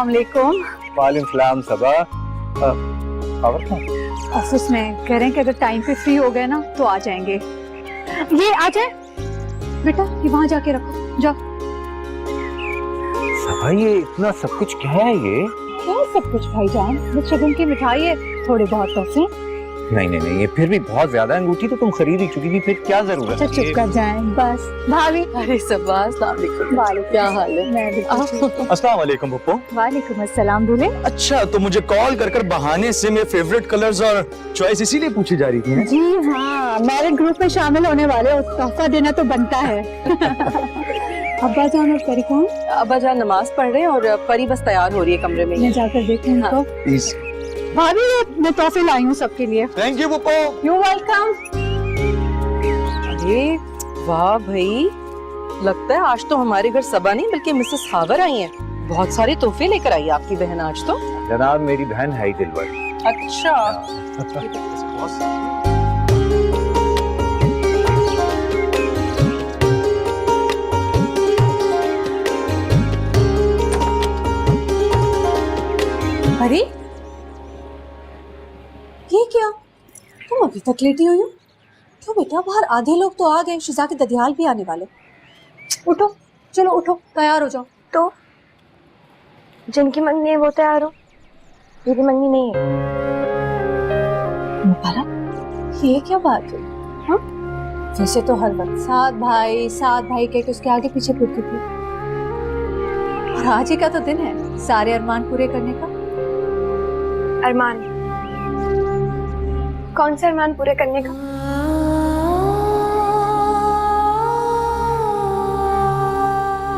अस्सलाम वालेकुम। वालेकुम सलाम सबा। खबर क्या? ऑफिस में कह रहे हैं कि अगर टाइम पे फ्री हो गए ना तो आ जाएंगे। ये आ जाए बेटा, ये वहां जाके रखो, जाओ। सबा ये इतना सब कुछ क्या है ये? क्या सब कुछ भाईजान? बस शगुन की मिठाई है, थोड़े बहुत पैसे। नहीं नहीं नहीं, ये फिर भी बहुत ज्यादा है। अंगूठी तो तुम खरीद ही चुकी थी, फिर क्या जरूरत अच्छा चुप कर जाएं बस। भाभी। अरे सबा, अस्सलाम वालेकुम। क्या हाल है? मैं बिल्कुल ठीक हूँ। अस्सलाम वालेकुम पप्पू। वालेकुम अस्सलाम दूल्हे। अच्छा, तो मुझे कॉल कर कर बहाने से मेरे फेवरेट कलर्स और चॉइस इसीलिए पूछी जा रही थी। जी हाँ, मैरिड ग्रुप में शामिल होने वाले हो, तोहफा देना तो बनता है। अब्बा जान और परी कौन? अब्बा जान नमाज पढ़ रहे हैं और परी बस तैयार हो रही है कमरे में। मैं जाकर देखूं उनको। प्लीज। भाभी मैं तोहफे लाई हूँ सबके लिए। Thank you Pappu. You welcome. अरे वाह भाई, लगता है आज तो हमारे घर सबा नहीं बल्कि मिसेस हावर आई हैं। बहुत सारे तोहफे लेकर आई है आपकी बहन आज तो। जनाब मेरी बहन है ही दिलवर। अच्छा। अरे ये क्या, तुम अभी तक लेटी हुई हो? क्यों बेटा, बाहर आधे लोग तो आ गए, शिजा के ददियाल भी आने वाले। उठो, चलो उठो, तैयार हो जाओ। तो जिनकी मंगनी है वो तैयार हो, मेरी मंगनी नहीं है। मुबारक, ये क्या बात है? हाँ, वैसे तो हर वक्त साथ भाई कह के उसके आगे पीछे फिरती थी, और आज ही का तो दिन है सारे अरमान पूरे करने का। अरमान? कौन से अरमान पूरे करने का?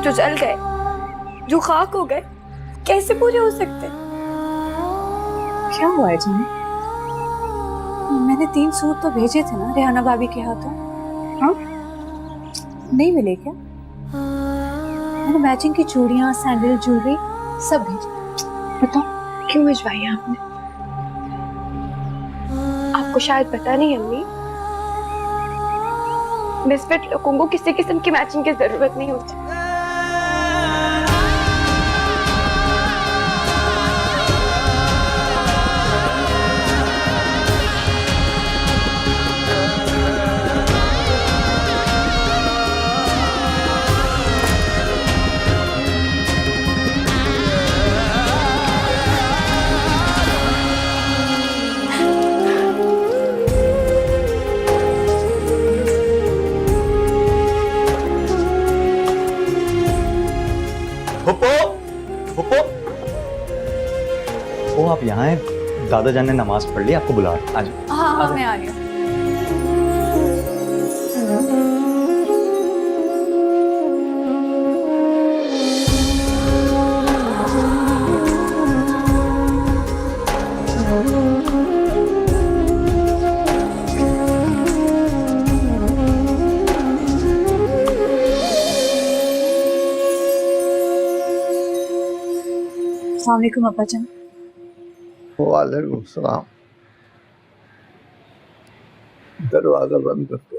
जो जल गए, जो खाक हो गए, कैसे पूरे हो सकते? क्या हुआ है जाने? मैंने 3 सूट तो भेजे थे ना रेहाना भाभी के हाथों। हाँ, नहीं मिले क्या? मैंने मैचिंग की चूड़ियां, सैंडल, ज्वेलरी सब भेजे। बताओ क्यों भिजवाई आपने? आपको शायद पता नहीं अम्मी, मिसफिट लोगों को किसी किस्म की मैचिंग की जरूरत नहीं होती। पप्पू, पप्पू, ओ आप यहाँ हैं? दादा जान ने नमाज पढ़ ली, आपको बुला रहे हैं। आ जाओ। हाँ, मैं आ रही हूँ। अस्सलाम वालेकुम अब्बा जान। वालेकुम सलाम। दरवाजा बंद कर दो।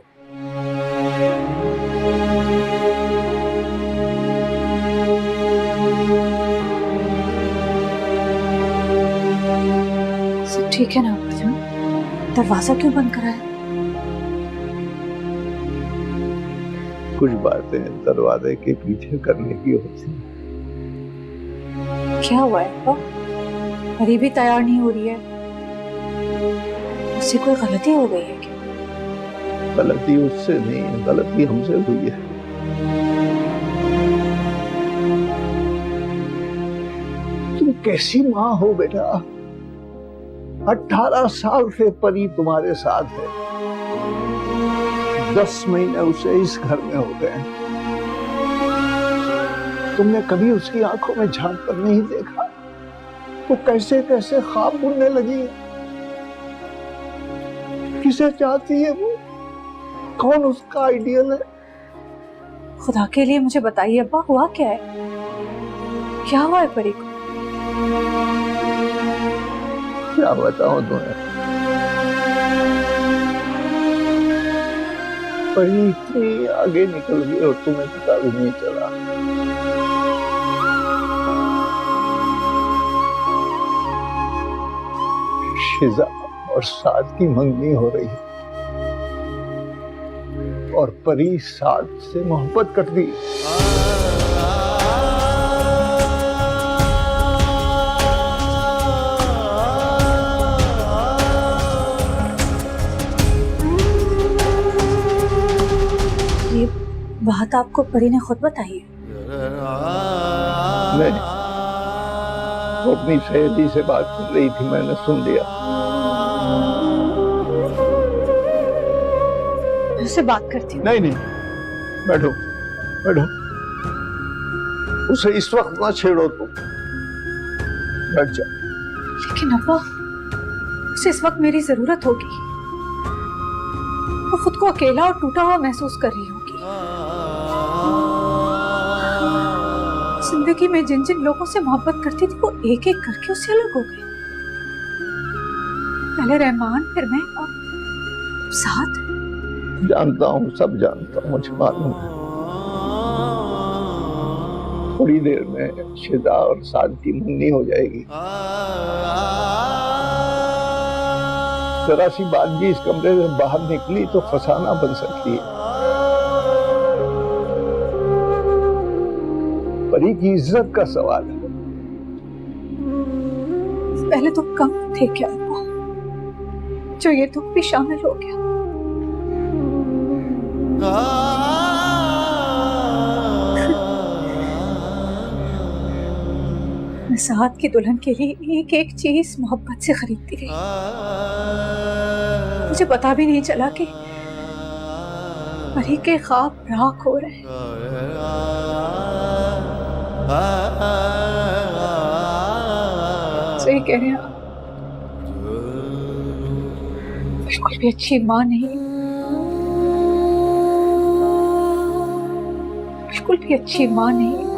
सब ठीक है ना अब्बा जान? दरवाजा क्यों बंद करा है? कुछ बातें दरवाजे के पीछे करने की होती हैं। क्या हुआ है अब्बा? परी भी तैयार नहीं हो रही है, उससे कोई गलती हो गई है क्या? गलती उससे नहीं है, गलती हमसे हुई है। तुम कैसी माँ हो बेटा? 18 साल से परी तुम्हारे साथ है, 10 महीने उसे इस घर में हो गए। तुमने कभी उसकी आंखों में झांक कर नहीं देखा वो कैसे कैसे ख्वाब बुनने लगी है। किसे चाहती है वो? कौन उसका आइडियल है? खुदा के लिए मुझे बताइए अब्बा, हुआ क्या है? क्या हुआ है परी को? क्या बताऊं तुम्हें? परी इतनी आगे निकल गई और तुम्हें पता भी नहीं चला। शिजा और साद की मंगनी हो रही है और परी साद से मोहब्बत करती ये बात आपको परी ने खुद बताई है? नहीं, वो अपनी सहेली से बात कर रही थी, मैंने सुन लिया। मैं उससे बात करती हूँ। नहीं नहीं, बैठो बैठो, उसे इस वक्त ना छेड़ो तुम, बैठ जा। लेकिन अब्बा, उसे इस वक्त मेरी जरूरत होगी। वो खुद को अकेला और टूटा हुआ महसूस कर रही होगी। जिंदगी में जिन जिन लोगों से मोहब्बत करती थी वो एक एक करके उससे अलग हो गए। पहले रहमान, फिर मैं और साथ। जानता हूँ, सब जानता हूँ, मुझे मालूम है। थोड़ी देर में शिदा और साद की मंगनी हो जाएगी। जरा सी बात भी इस कमरे में बाहर निकली तो फसाना बन सकती है। परी की इज्जत का सवाल है। पहले तो कम थे क्या अब्बा, जो ये दुख भी शामिल हो गया। मैं साद की दुल्हन के लिए एक एक चीज मोहब्बत से खरीदती रही। मुझे पता भी नहीं चला कि परी के ख्वाब राख हो रहे हैं। सही कह रहे हैं आप, बिल्कुल भी अच्छी माँ नहीं, बिल्कुल भी अच्छी माँ नहीं।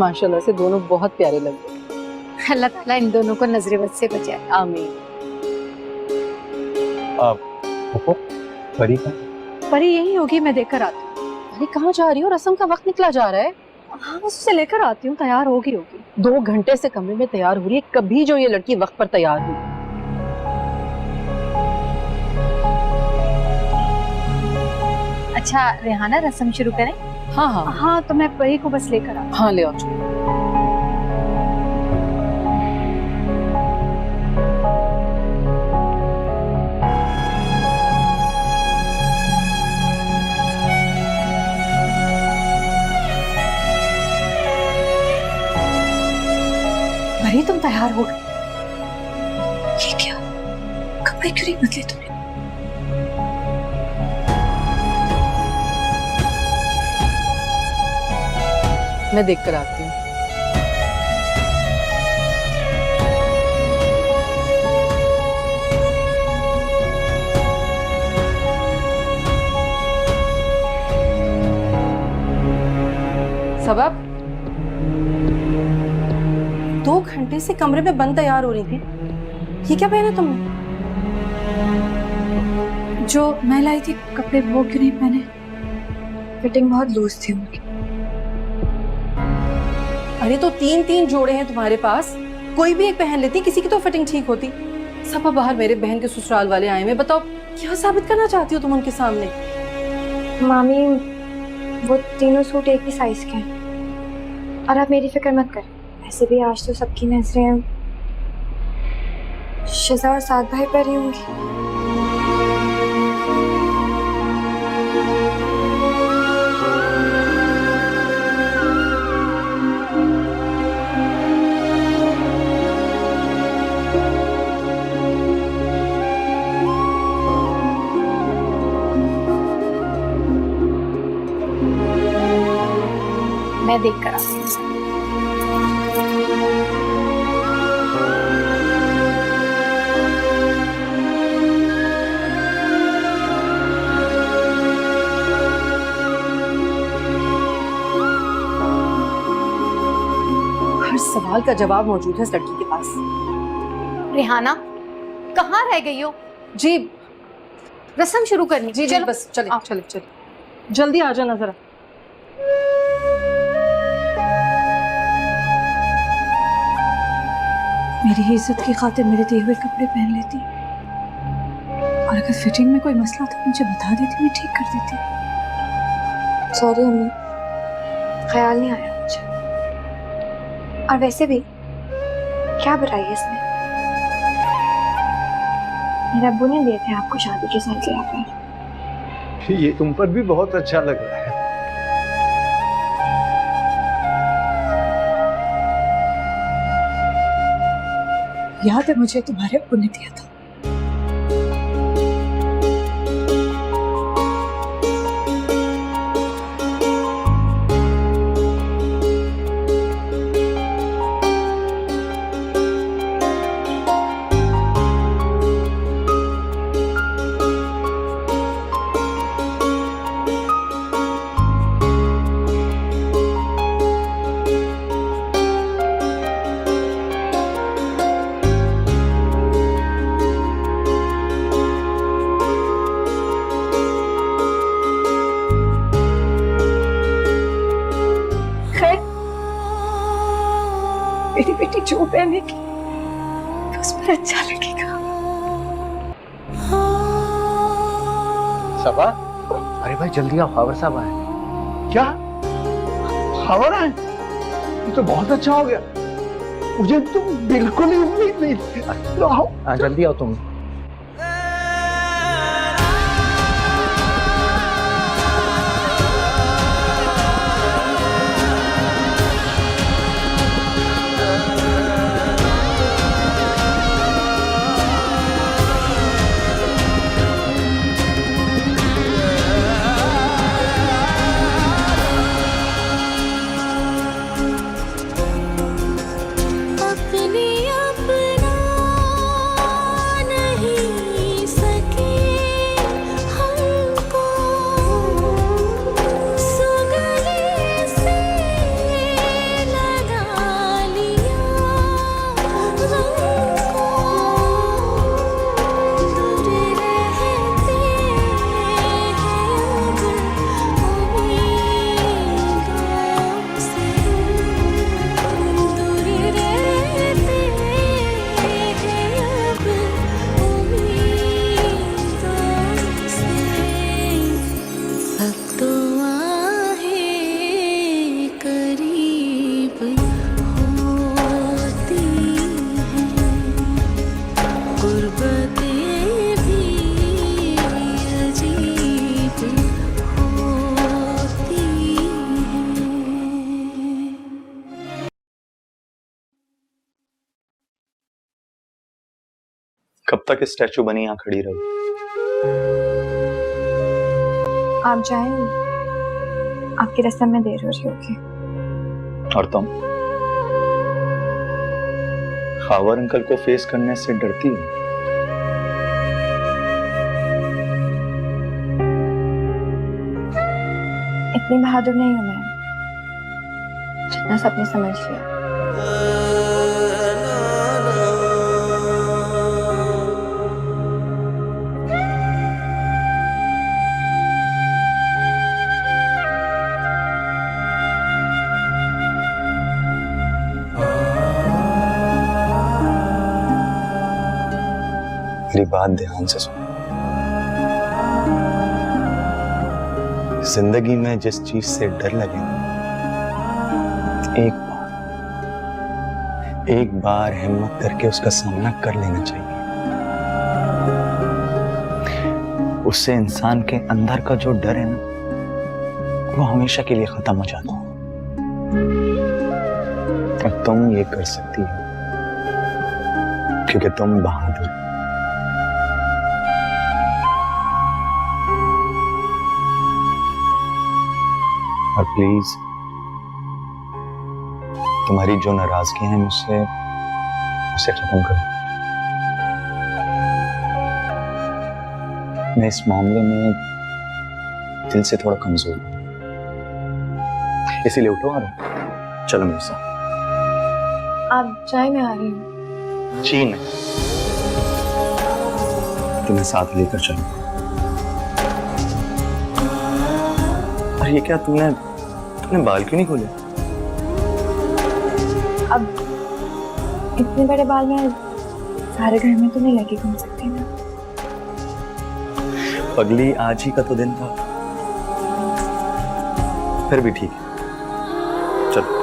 माशाल्लाह से दोनों बहुत प्यारे लग रहे। अल्लाह ताला इन दोनों को नजरे बद से बचाए। आमीन। परी का परी यही होगी, मैं देखकर आती हूँ। अरे कहाँ जा रही हो? रस्म का वक्त निकला जा रहा है। हाँ, बस उसे लेकर आती हूँ, तैयार होगी। 2 घंटे से कमरे में तैयार हो रही है, कभी जो ये लड़की वक्त पर तैयार हुई। अच्छा रेहाना, रस्म शुरू करें? हाँ हाँ हाँ, तो मैं परी को बस लेकर आती हाँ, ले आओ। परी, तुम तैयार हो गई? ये क्या, कपड़े क्यों नहीं बदले तुमने? मैं देख कर आती हूँ। सबब 2 घंटे से कमरे में बंद तैयार हो रही थी। ये क्या पहना तुमने? जो मैं लाई थी कपड़े वो क्यों नहीं पहने? फिटिंग बहुत लूज थी उनकी। अरे तो 3 जोड़े हैं तुम्हारे पास, कोई भी एक पहन लेती, किसी की तो फिटिंग ठीक होती। सब बाहर मेरे बहन के ससुराल वाले आए हैं, बताओ क्या साबित करना चाहती हो तुम उनके सामने? मामी, वो तीनों सूट एक ही साइज के हैं और आप मेरी फिक्र मत करें। ऐसे भी आज तो सबकी नजरें शिजा और साद भाई पर ही होंगी। मैं देख कर आती हूँ। हर सवाल का जवाब मौजूद है इस लड़की के पास। रेहाना कहाँ रह गई हो? जी रस्म शुरू करनी। जी चलो बस चले आओ। चले चले, जल्दी आ जाना जरा। मेरी ही इज्जत की खातिर मेरे दिए हुए कपड़े पहन लेती, और अगर फिटिंग में कोई मसला तो मुझे बता देती, मैं ठीक कर देती। सॉरी अम्मी, ख्याल नहीं आया मुझे। और वैसे भी क्या बुराई है इसमें? मेरे अब्बू ने दिए थे आपको शादी के सालगिरह पर। ये तुम पर भी बहुत अच्छा लग रहा है। याद है मुझे तुम्हारे अब्बू ने दिया था। मेरी बेटी जो पहनेगी उस पर अच्छा लगेगा। सबा, अरे भाई जल्दी आओ, खावर साहब आए। क्या खबर आए? ये तो बहुत अच्छा हो गया, मुझे तो बिल्कुल ही उम्मीद नहीं थी। तो आओ जल्दी आओ तुम। कब तक स्टैचू बनी यहाँ खड़ी रही? आप जाएंगे, आपकी रस्म में देर हो रही होगी। और तुम खावर अंकल को फेस करने से डरती हो? इतनी बहादुर नहीं हूं मैं, जितना सबने समझ लिया। मेरी बात ध्यान से सुनो। जिंदगी में जिस चीज से डर लगे, एक बार हिम्मत करके उसका सामना कर लेना चाहिए। उससे इंसान के अंदर का जो डर है ना, वो हमेशा के लिए खत्म हो जाता है। और तुम ये कर सकती हो क्योंकि तुम बहादुर हो। और प्लीज तुम्हारी जो नाराजगी है मुझसे, उसे खत्म करो। मैं इस मामले में दिल से थोड़ा कमजोर हूं, इसीलिए उठो और चलो मेरे साथ। आप चाय में आ रही हूँ। चीन तुम्हें साथ लेकर चलो। और ये क्या, तुमने बाल क्यों नहीं खोले? अब इतने बड़े बाल में सारे घर में तो नहीं लगे घूम सकती ना। पगली, आज ही का तो दिन था। फिर भी ठीक है, चलो।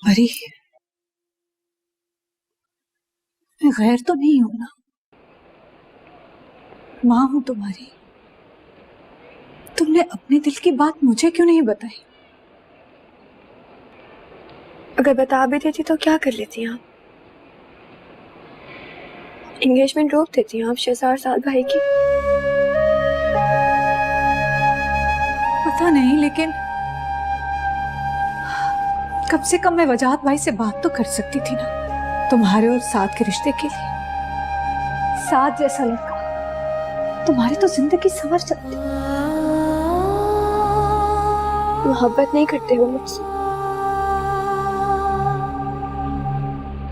अरे मैं गैर तो नहीं हूं ना, मां हूं तुम्हारी। तुमने अपने दिल की बात मुझे क्यों नहीं बताई? अगर बता भी देती तो क्या कर लेती आप? एंगेजमेंट रोक देती आप शहजाद साल भाई की। पता नहीं, लेकिन कम से कम मैं वजाहत भाई से बात तो कर सकती थी ना, तुम्हारे और साथ के रिश्ते के लिए। साथ जैसा लड़का, तुम्हारी तो जिंदगी संवर सकती। मोहब्बत नहीं करते हो मुझसे?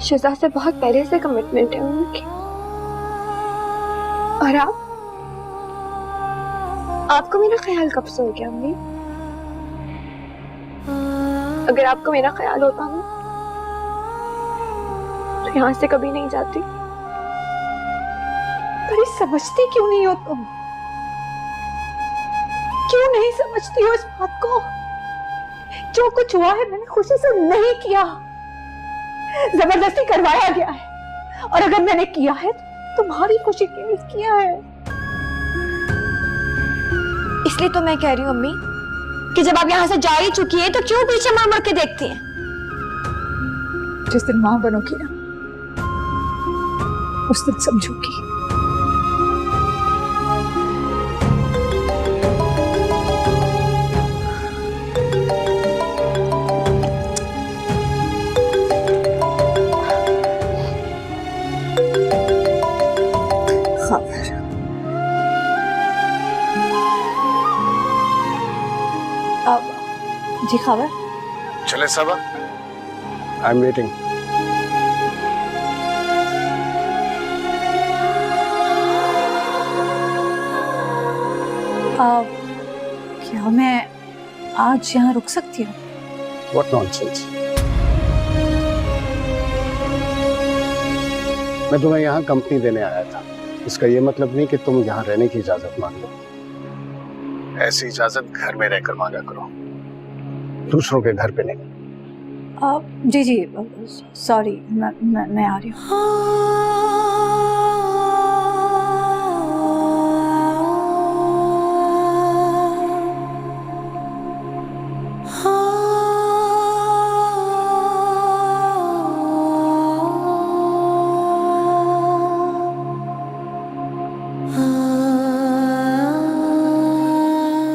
शिजा से बहुत पहले से कमिटमेंट है उनकी। और आपको मेरा ख्याल कब से हो गया अम्मी? अगर आपको मेरा ख्याल होता ना तो यहाँ से कभी नहीं जाती। पर समझती क्यों नहीं हो तुम? क्यों नहीं समझती हो इस बात को? जो कुछ हुआ है मैंने खुशी से नहीं किया, जबरदस्ती करवाया गया है। और अगर मैंने किया है तो तुम्हारी खुशी के लिए किया है। इसलिए तो मैं कह रही हूँ अम्मी कि जब आप यहाँ से जा ही चुकी है तो क्यों पीछे मुड़ के देखती हैं? जिस दिन मां बनोगी ना उस दिन समझोगी। खबर अब जी खबर चले सबा, आई एम वेटिंग। क्या मैं आज यहाँ रुक सकती हूँ? What nonsense. मैं तुम्हें यहाँ कंपनी देने आया था, इसका ये मतलब नहीं कि तुम यहाँ रहने की इजाजत मांग लो। ऐसी इजाजत घर में रहकर मांगा करो, दूसरों के घर पे नहीं। जी जी सॉरी, मैं आ रही हूँ।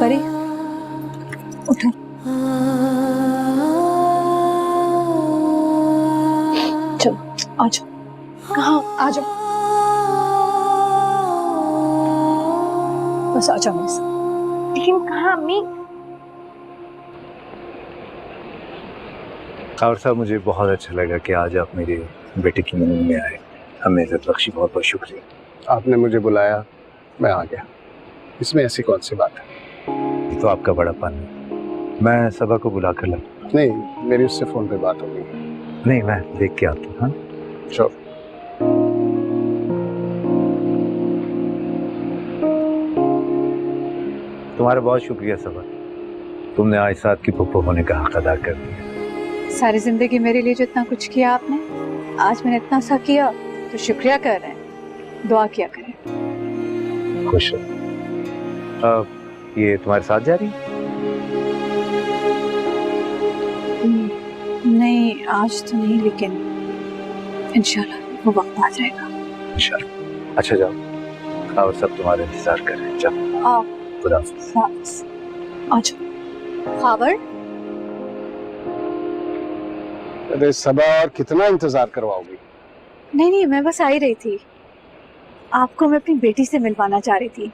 परी उठो। चलो आ जाओ। कहाँ? आ जाओ, बस आ जाओ मेरे साथ। लेकिन कहाँ अम्मी? और साहब मुझे बहुत अच्छा लगा कि आज आप मेरे बेटे की मिलने में आए। हमें इज्जत बख्शी, बहुत बहुत शुक्रिया। आपने मुझे बुलाया, मैं आ गया, इसमें ऐसी कौन सी बात है? ये तो आपका बड़ापन है। मैं सबा को बुला कर लाऊं? नहीं, मेरी उससे फोन पे बात हो गई। नहीं, मैं देख के आता हूँ। हाँ श्योर। तुम्हारा बहुत शुक्रिया सबा, तुमने आज साथ की पुप्पो होने का हक अदा कर दिया। सारी जिंदगी मेरे लिए जो इतना कुछ किया आपने, आज मैंने इतना सा किया तो शुक्रिया कर रहे हैं, दुआ किया करें। खुश हो। ये तुम्हारे साथ जा रही? नहीं आज तो नहीं, लेकिन इंशाल्लाह वो वक्त आ जाएगा। इंशाल्लाह। अच्छा जाओ, और सब तुम्हारे इंतजार कर रहे हैं। जाओ। आप खुदा हाफिज़। आ जाओ। खबर अरे सबा, और कितना इंतजार करवाओगी? नहीं नहीं, मैं बस आ ही रही थी, आपको मैं अपनी बेटी से मिलवाना चाह रही थी।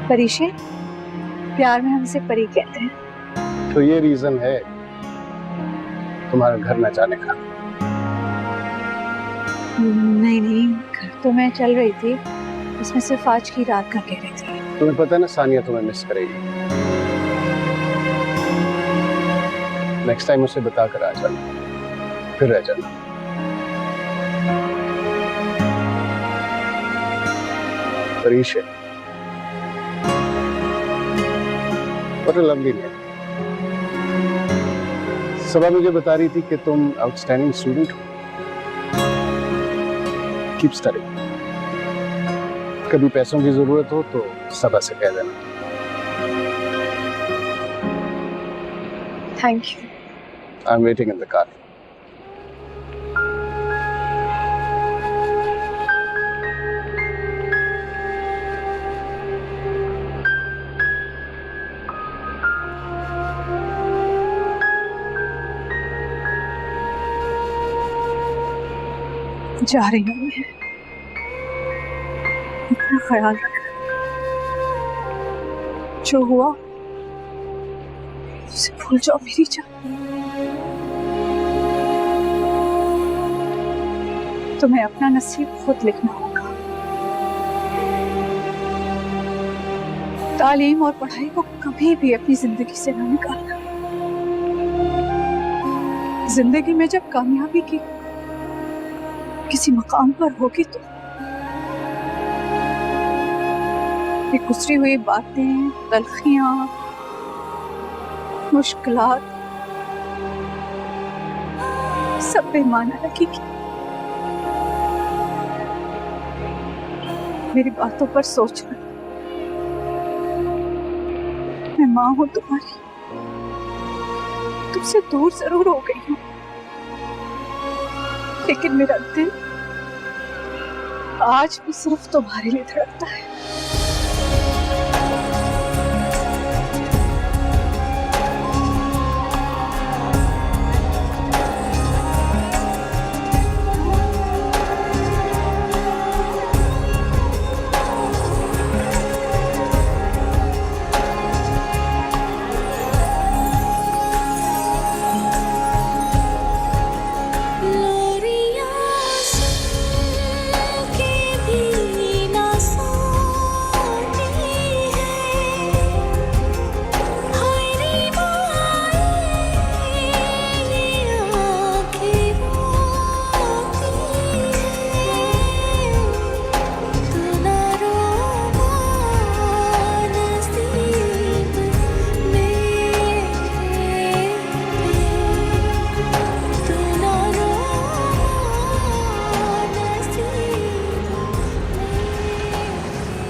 परीशे, प्यार में हम इसे परी कहते हैं। तो ये रीजन है तुम्हारा घर न जाने का? नहीं नहीं, घर तो मैं चल रही थी, इसमें सिर्फ आज की रात का कह रही थी। तुम्हें पता है ना सानिया तुम्हें मिस करेगी। नेक्स्ट टाइम उसे बताकर आ जाना, फिर रह जाना। परीश है, What a lovely name. सबा मुझे बता रही थी कि तुम आउटस्टैंडिंग स्टूडेंट हो। Keep studying. कभी पैसों की जरूरत हो तो सबा से कह देना। Thank you. I am waiting in the car. जा रही हूँ मैं, अपना ख्याल रखना। जो हुआ उसे भूल जाओ मेरी जान। तुम्हें अपना नसीब खुद लिखना होगा। तालीम और पढ़ाई को कभी भी अपनी जिंदगी से ना निकालना। जिंदगी में जब कामयाबी की किसी मकाम पर होगी तो ये गुजरी हुई बातें, तलखियां, मुश्किलात सब बेमाना लगेगी। मेरी बातों पर सोचना। मैं माँ हूं तुम्हारी, तुमसे दूर जरूर हो गई हूं, लेकिन मेरा दिल आज भी सिर्फ तुम्हारे लिए धड़कता है।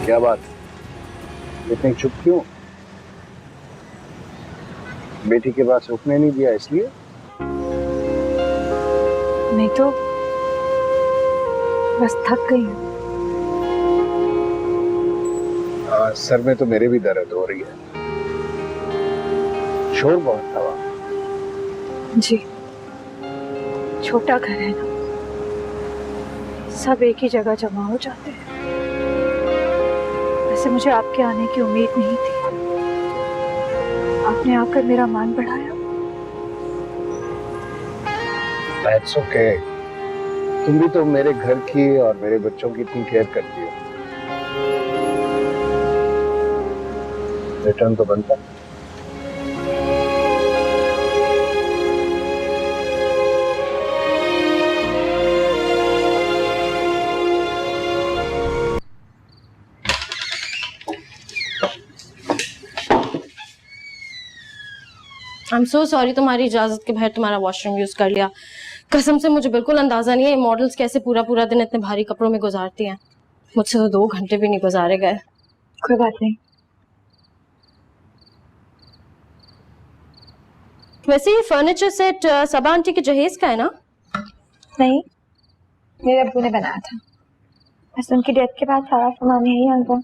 क्या बात, इतनी चुप क्यों? बेटी के पास रुकने नहीं दिया इसलिए? नहीं तो बस थक गई हूँ। सर में तो मेरे भी दर्द हो रही है। शोर बहुत था वहाँ। जी, छोटा घर है ना, सब एक ही जगह जमा हो जाते हैं। वैसे मुझे आपके आने की उम्मीद नहीं थी, आपने आकर मेरा मान बढ़ाया। That's okay. तुम भी तो मेरे घर की और मेरे बच्चों की इतनी केयर करती हो, रिटर्न तो बनता। आई एम सो सॉरी, तुम्हारी इजाजत के बगैर तुम्हारा वॉशरूम यूज कर लिया। कसम से मुझे बिल्कुल अंदाजा नहीं है मॉडल्स कैसे पूरा पूरा दिन इतने भारी कपड़ों में गुजारती हैं। मुझसे तो 2 घंटे भी नहीं गुजारे गए। कोई बात नहीं। वैसे ये फर्नीचर सेट सबा आंटी के जहेज का है ना? नहीं, मेरे अब्बू ने बनाया था। बस उनकी डेथ के बाद सारा सामान यही आ गया।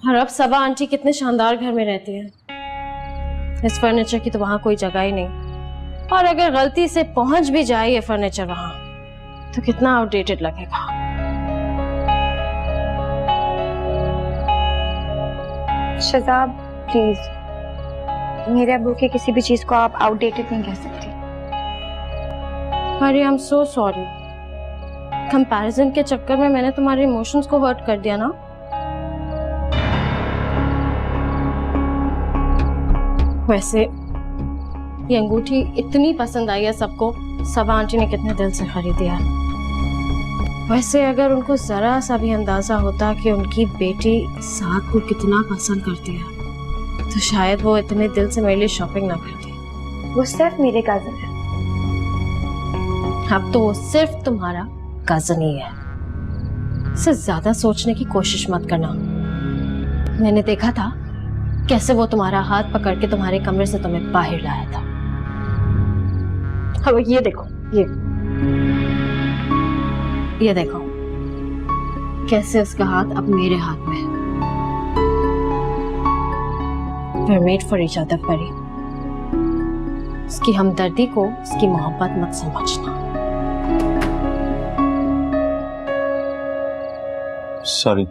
और अब सबा आंटी कितने शानदार घर में रहती है। इस फर्नीचर की तो वहां कोई जगह ही नहीं, और अगर गलती से पहुंच भी जाए ये फर्नीचर वहां तो कितना आउटडेटेड लगेगा। शहजाद प्लीज, मेरे अब्बू के किसी भी चीज को आप आउटडेटेड नहीं कह सकती। अरे I am so sorry, comparison के चक्कर में मैंने तुम्हारे इमोशंस को हर्ट कर दिया ना। वैसे ये अंगूठी इतनी पसंद आई है सबको, सबा आंटी ने कितने दिल से खरीदी है। वैसे अगर उनको जरा सा भी अंदाजा होता कि उनकी बेटी साद को कितना पसंद करती है तो शायद वो इतने दिल से मेरे लिए शॉपिंग ना करती। वो सिर्फ मेरे कजन है। अब तो वो सिर्फ तुम्हारा कजन ही है। इससे ज्यादा सोचने की कोशिश मत करना। मैंने देखा था कैसे वो तुम्हारा हाथ पकड़ के तुम्हारे कमरे से तुम्हें बाहर लाया था। अब ये देखो, ये देखो कैसे उसका हाथ अब मेरे हाथ में है। We're made for each other, परी। उसकी हमदर्दी को उसकी मोहब्बत मत समझना। सॉरी,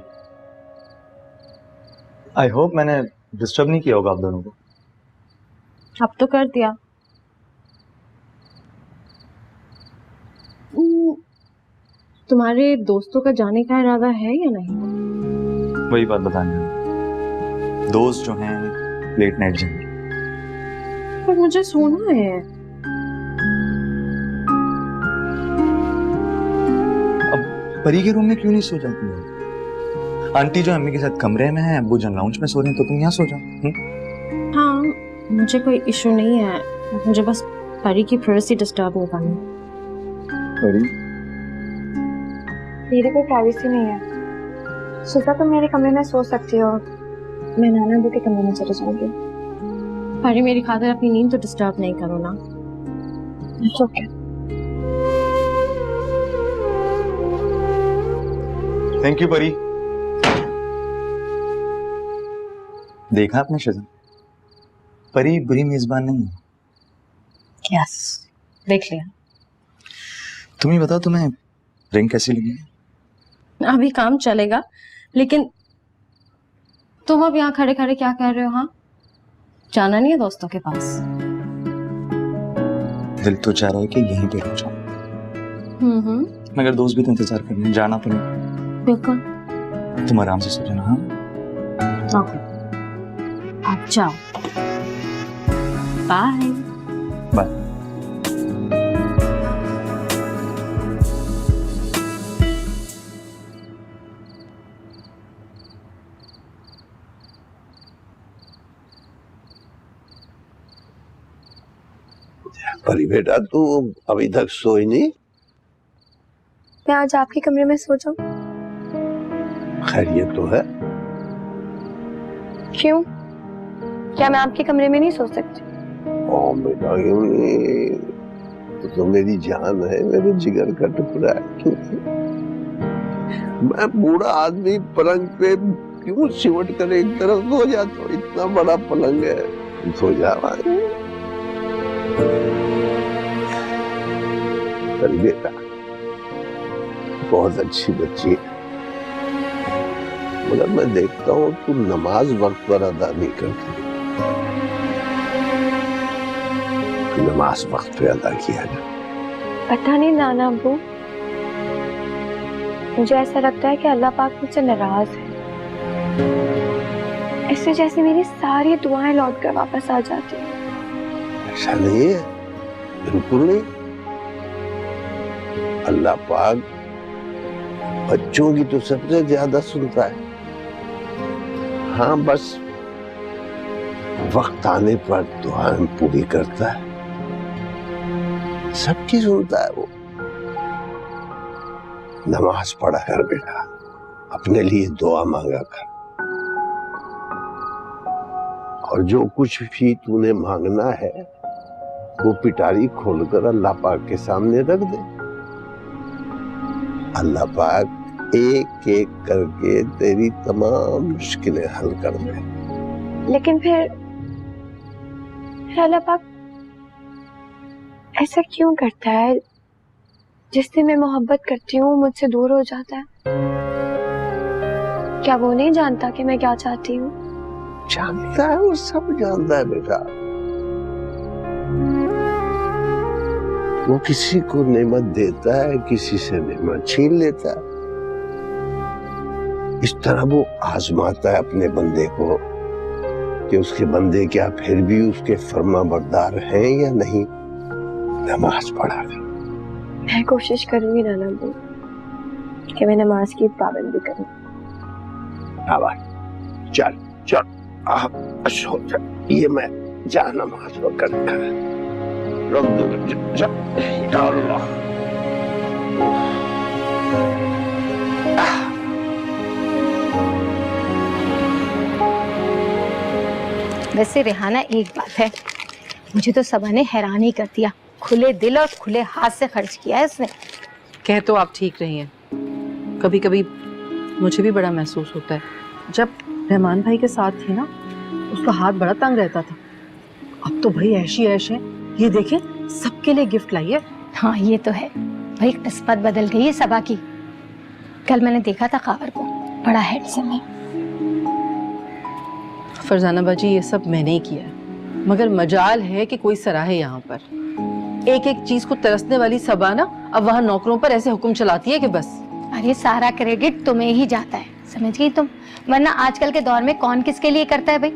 आई होप मैंने डिस्टर्ब नहीं किया होगा आप दोनों को। अब तो कर दिया। तुम्हारे दोस्तों का जाने का इरादा है या नहीं? वही बात बताने, दोस्त जो हैं लेट नाइट जाएंगे। पर मुझे सोना है। अब परी के रूम में क्यों नहीं सो जाती हो? आंटी जो अम्मी के साथ कमरे में है, अब्बू जन लाउंज में सो रहे हैं, तो तुम यहाँ सो जाओ। हाँ, मुझे कोई इशू नहीं है, मुझे बस परी की प्राइवेसी डिस्टर्ब नहीं करनी। परी मेरी कोई प्राइवेसी नहीं है। सुबह तुम मेरे कमरे में सो सकती हो, मैं नाना अब्बू के कमरे में चले जाऊंगी। परी मेरी खातिर अपनी नींद तो डिस्टर्ब नहीं करो ना। ओके। थैंक यू परी। देखा आपने शजन, परी बुरी मेजबान नहीं है। यस, देख लिया। तुम ही बताओ, तुम्हें रिंग कैसी लगी? अभी काम चलेगा, लेकिन तुम अब यहाँ खड़े खड़े क्या कर रहे हो? हाँ, जाना नहीं है दोस्तों के पास? दिल तो चाह रहा है कि यहीं पे रुक जाऊं, मगर दोस्त भी तो इंतजार कर रहे हैं, जाना तो नहीं। बिल्कुल। तुम आराम से सो जाना। हाँ ओके, आप जाओ। Bye bye. परी बेटा, तू अभी तक सोई नहीं? मैं आज आपके कमरे में सो जाऊं? खैरियत तो है? क्यों, क्या मैं आपके कमरे में नहीं सो सकती? ओ बेटा, क्यों नहीं? तो मेरी जान है, मेरे जिगर का टुकड़ा है। क्यों मैं बूढ़ा आदमी पलंग पे क्यों सिमट कर एक तरफ सो जाता हूँ? इतना बड़ा पलंग है, सो जा। परी बेटा बहुत अच्छी बच्ची है, मगर मैं देखता हूँ तू नमाज वक्त पर अदा नहीं करती। नमाज वक्त पे अदा किया जा। पता नहीं नाना अब्बू, मुझे ऐसा लगता है कि अल्लाह पाक मुझसे नाराज है। ऐसे जैसे मेरी सारी दुआएं लौट कर वापस आ जाती हैं। ऐसा नहीं है, बिल्कुल नहीं। अल्लाह पाक बच्चों की तो सबसे ज्यादा सुनता है। हाँ, बस वक्त आने पर दुआएं पूरी करता है, सबकी सुनता है वो। नमाज पढ़ा कर बेटा, अपने लिए दुआ मांगा कर, और जो कुछ भी तूने मांगना है वो पिटारी खोलकर अल्लाह पाक के सामने रख दे। अल्लाह पाक एक एक करके तेरी तमाम मुश्किलें हल कर दे। लेकिन फिर अल्लाह पाक ऐसा क्यों करता है? जिससे मैं मोहब्बत करती हूँ मुझसे दूर हो जाता है। क्या वो नहीं जानता कि मैं क्या चाहती हूँ? जानता है, वो सब जानता है बेटा। वो किसी को नेमत देता है, किसी से नेमत छीन लेता है। इस तरह वो आजमाता है अपने बंदे को कि उसके बंदे क्या फिर भी उसके फर्मा बरदार हैं या नहीं। नमाज पढ़ा कर। मैं कोशिश करूंगी नाना अब्बू कि मैं नमाज की पाबंदी करूं। चल चल, आप सो जा। ये मैं जा नमाज पढ़कर रख दो। जा या अल्लाह। वैसे रेहाना, एक बात है, मुझे तो सबा ने हैरान ही कर दिया। खुले दिल और खुले हाथ से खर्च किया है इसने। कह तो आप ठीक रही हैं, कभी कभी मुझे भी बड़ा महसूस होता है। जब रहमान भाई के साथ थी ना, उसका हाथ बड़ा तंग रहता था। अब तो भाई ऐशी ऐश है, ये देखे सबके लिए गिफ्ट लाई है। हाँ, ये तो है भाई, किस्मत बदल गई है सबा की। कल मैंने देखा था खावर को, बड़ा हैंडसम है। फरजाना बाजी, ये सब मैंने ही किया है। मगर मजाल है कि कोई सराहे यहाँ पर। एक एक चीज को तरसने वाली सबा ना अब वहाँ नौकरों पर ऐसे हुक्म चलाती है कि बस। अरे सारा क्रेडिट तुम्हें ही जाता है, समझ गई तुम? वरना आजकल के दौर में कौन किसके लिए करता है भाई।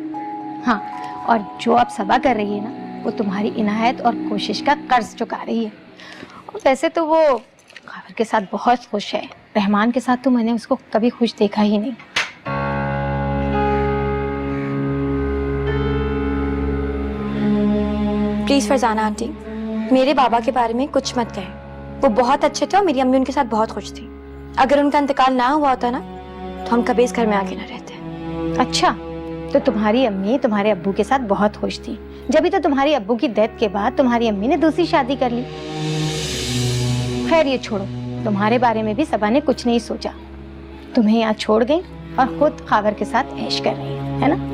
हाँ, और जो अब सबा कर रही है ना, वो तुम्हारी इनायत और कोशिश का कर्ज चुका रही है। और वैसे तो वो खावर के साथ बहुत खुश है, रहमान के साथ तो मैंने उसको कभी खुश देखा ही नहीं। प्लीज फरजाना आंटी, मेरे बाबा के बारे में कुछ मत कहें। वो बहुत अच्छे थे और मेरी अम्मी उनके साथ बहुत खुश थी। अगर उनका इंतकाल ना हुआ होता ना, तो हम कभी इस घर में आके ना रहते। अच्छा, तो तुम्हारी अम्मी तुम्हारे अब्बू के साथ बहुत खुश थी, जब भी तो तुम्हारी अब्बू की डेथ के बाद तुम्हारी अम्मी ने दूसरी शादी कर ली। खैर ये छोड़ो, तुम्हारे बारे में भी सबा ने कुछ नहीं सोचा, तुम्हें यहाँ छोड़ गई और खुद खावर के साथ ऐश कर रही है ना?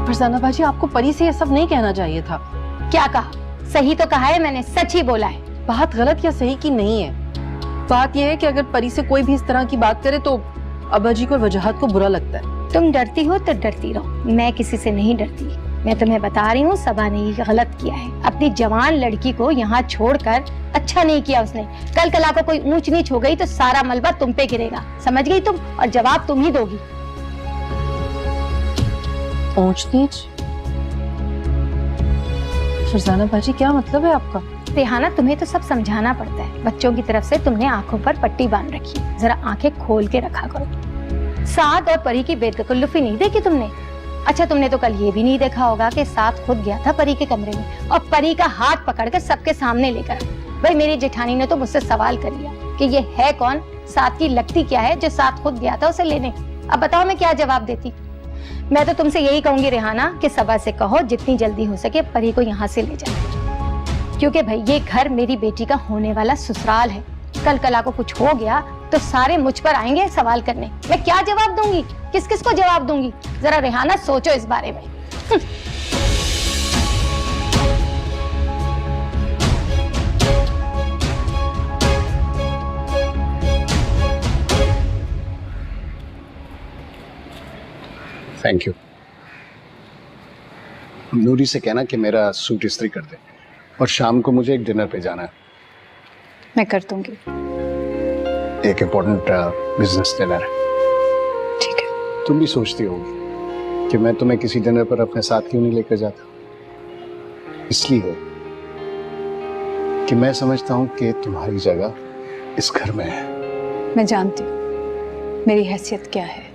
फरजाना बाजी, आपको परी से ये सब नहीं कहना चाहिए था। क्या कहा? सही तो कहा है मैंने, सच ही बोला है। बात गलत या सही की नहीं है, बात यह है कि अगर परी से कोई भी इस तरह की बात करे तो अब्बा जी को और वजाहत को बुरा लगता है। तुम डरती हो तो डरती रहो, मैं किसी से नहीं डरती। मैं तुम्हें बता रही हूँ, सबा ने ये गलत किया है। अपनी जवान लड़की को यहाँ छोड़कर अच्छा नहीं किया उसने। कल कला को कोई ऊंच नीच हो गई तो सारा मलबा तुम पे गिरेगा, समझ गई तुम? और जवाब तुम ही दोगी। ऊंच नीच? फरजाना बाजी, क्या मतलब है आपका? रेहाना, तुम्हें तो सब समझाना पड़ता है। बच्चों की तरफ से तुमने आंखों पर पट्टी बांध रखी है, जरा आंखें खोल के रखा करो। साद और परी की बेतकल्लुफी नहीं देखी तुमने? अच्छा, तुमने तो कल ये भी नहीं देखा होगा कि साद खुद गया था परी के कमरे में और परी का हाथ पकड़कर सबके सामने लेकर आया। भाई मेरी जेठानी ने तो मुझसे सवाल कर लिया कि ये है कौन, साद की लगती क्या है जो साद खुद गया था उसे लेने। अब बताओ मैं क्या जवाब देती? मैं तो तुमसे यही कहूंगी रेहाना कि सबा से कहो जितनी जल्दी हो सके परी को यहाँ से ले जाए, क्योंकि भाई ये घर मेरी बेटी का होने वाला ससुराल है। कल कला को कुछ हो गया तो सारे मुझ पर आएंगे सवाल करने। मैं क्या जवाब दूंगी? किस किस को जवाब दूंगी? जरा रेहाना सोचो इस बारे में। Thank you. नूरी से कहना कि मेरा सूट इस्त्री कर दे और शाम को मुझे एक डिनर पे जाना है। मैं कर दूंगी। एक इम्पोर्टेंट बिजनेस डिनर है। ठीक है। तुम भी सोचती होगी कि मैं तुम्हें किसी डिनर पर अपने साथ क्यों नहीं लेकर जाता। इसलिए कि मैं समझता हूं कि तुम्हारी जगह इस घर में है। मैं जानती हूँ मेरी हैसियत क्या है।